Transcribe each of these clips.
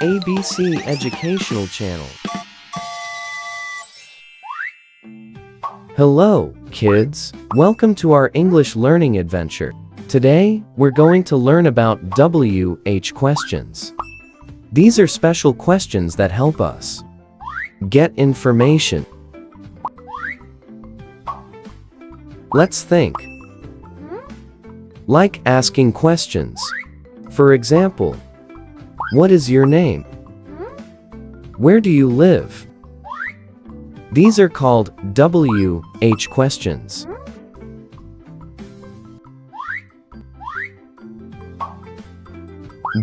ABC Educational Channel. Hello, kids. Welcome to our English learning adventure. Today, we're going to learn about WH questions. These are special questions that help us get information. Let's think. Like asking questions. For example, what is your name? Where do you live? These are called WH questions.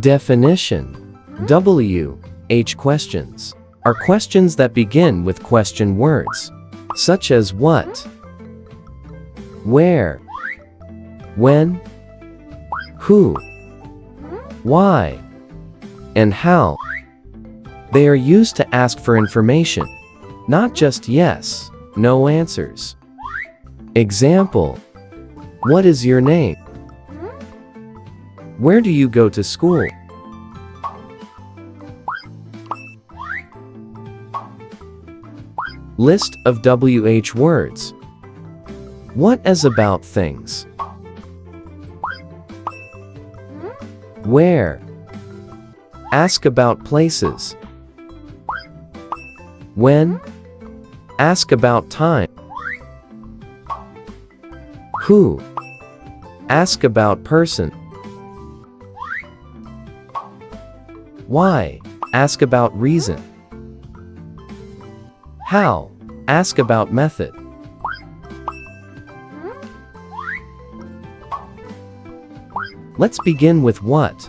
Definition. WH questions are questions that begin with question words, such as what, where, when, who, why, and how. They are used to ask for information, not just yes, no answers. Example: what is your name? Where do you go to school? List of WH words. What is about things? Where? Ask about places. When? Ask about time. Who? Ask about person. Why? Ask about reason. How? Ask about method. Let's begin with what.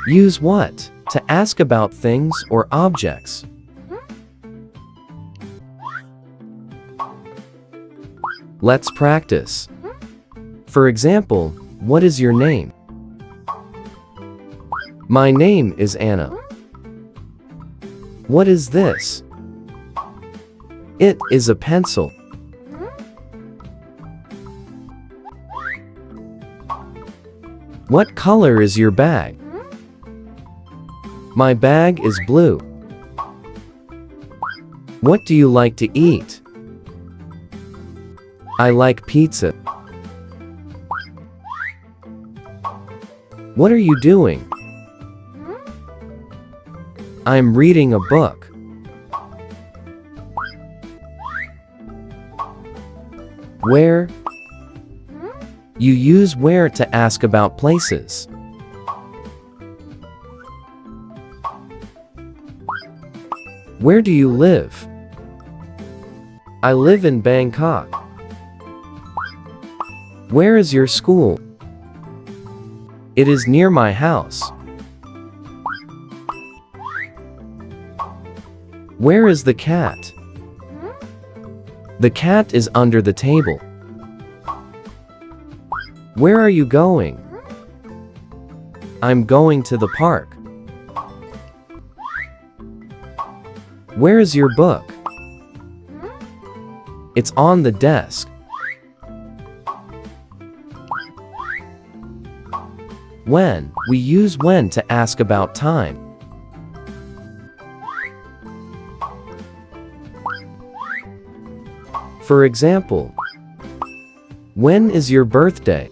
Use what to ask about things or objects. Let's practice. For example, what is your name? My name is Anna. What is this? It is a pencil. What color is your bag? My bag is blue. What do you like to eat? I like pizza. What are you doing? I'm reading a book. Where? You use where to ask about places. Where do you live? I live in Bangkok. Where is your school? It is near my house. Where is the cat? The cat is under the table. Where are you going? I'm going to the park. Where is your book? It's on the desk. When? We use when to ask about time. For example, when is your birthday?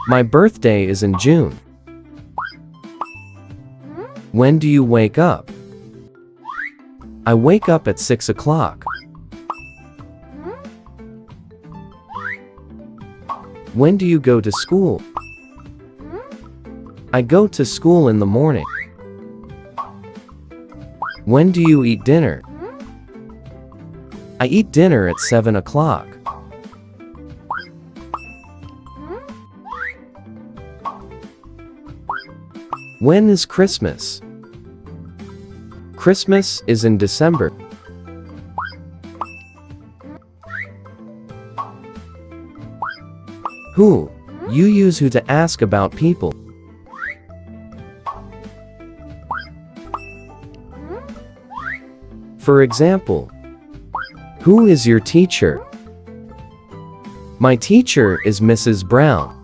My birthday is in June. When do you wake up? I wake up at 6 o'clock. When do you go to school? I go to school in the morning. When do you eat dinner? I eat dinner at 7 o'clock. When is Christmas? Christmas is in December. Who? You use who to ask about people. For example, who is your teacher? My teacher is Mrs. Brown.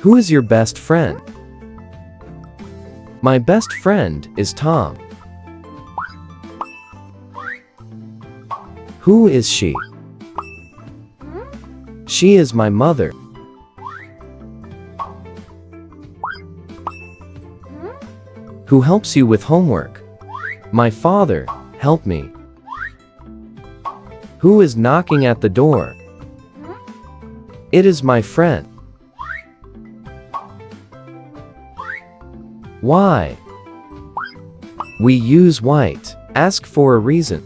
Who is your best friend? My best friend is Tom. Who is she? She is my mother. Who helps you with homework? My father. Help me. Who is knocking at the door? It is my friend. Why? We use white. Ask for a reason.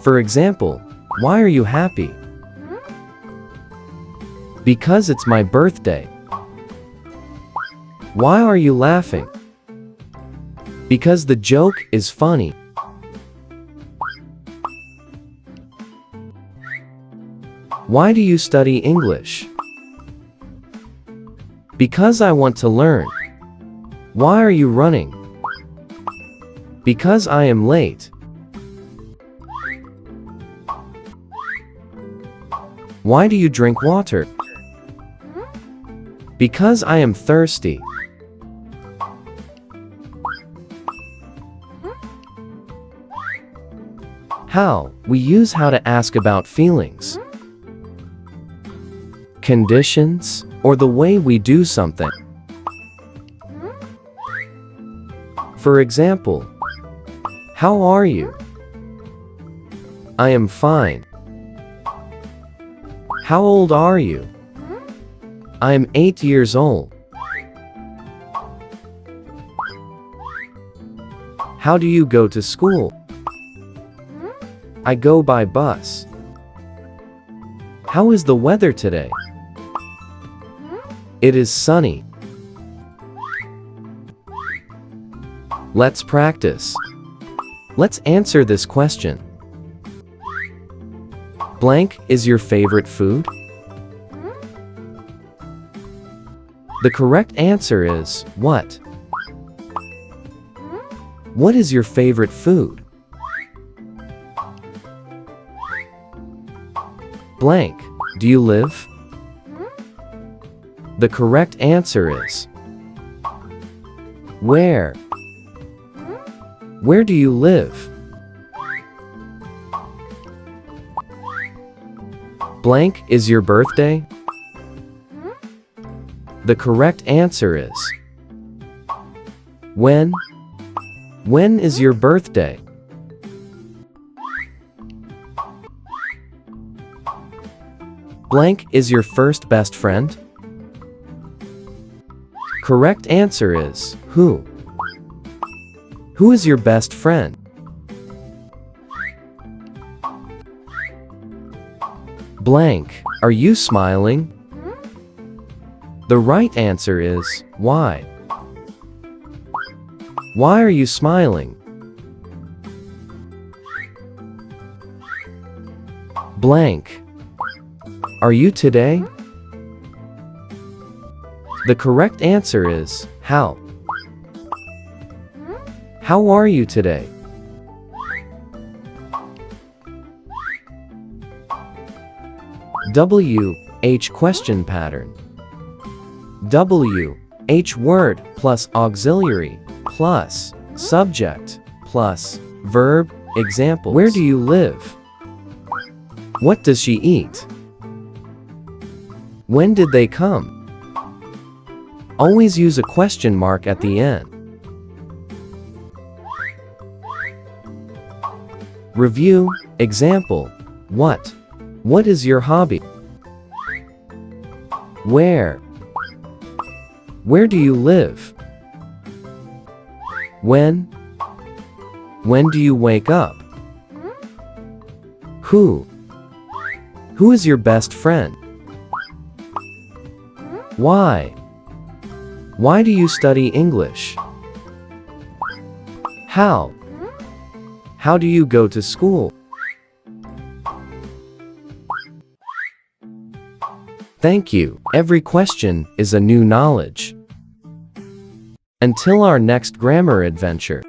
For example, why are you happy? Because it's my birthday. Why are you laughing? Because the joke is funny. Why do you study English? Because I want to learn. Why are you running? Because I am late. Why do you drink water? Because I am thirsty. How? We use how to ask about feelings, conditions, or the way we do something. For example, how are you? I am fine. How old are you? I am 8 years old. How do you go to school? I go by bus. How is the weather today? It is sunny. Let's practice. Let's answer this question. Blank is your favorite food? The correct answer is what? What is your favorite food? Blank. Do you live? The correct answer is where? Where do you live? Blank is your birthday? The correct answer is when? When is your birthday? Blank is your first best friend? Correct answer is who? Who is your best friend? Blank. Are you smiling? The right answer is why? Why are you smiling? Blank. Are you today? The correct answer is how? How are you today? W-H question pattern. W-H word plus auxiliary plus subject plus verb. Example. Where do you live? What does she eat? When did they come? Always use a question mark at the end. Review. Example. What? What is your hobby? Where? Where do you live? When? When do you wake up? Who? Who is your best friend? Why? Why do you study English? How? How do you go to school? Thank you. Every question is a new knowledge. Until our next grammar adventure.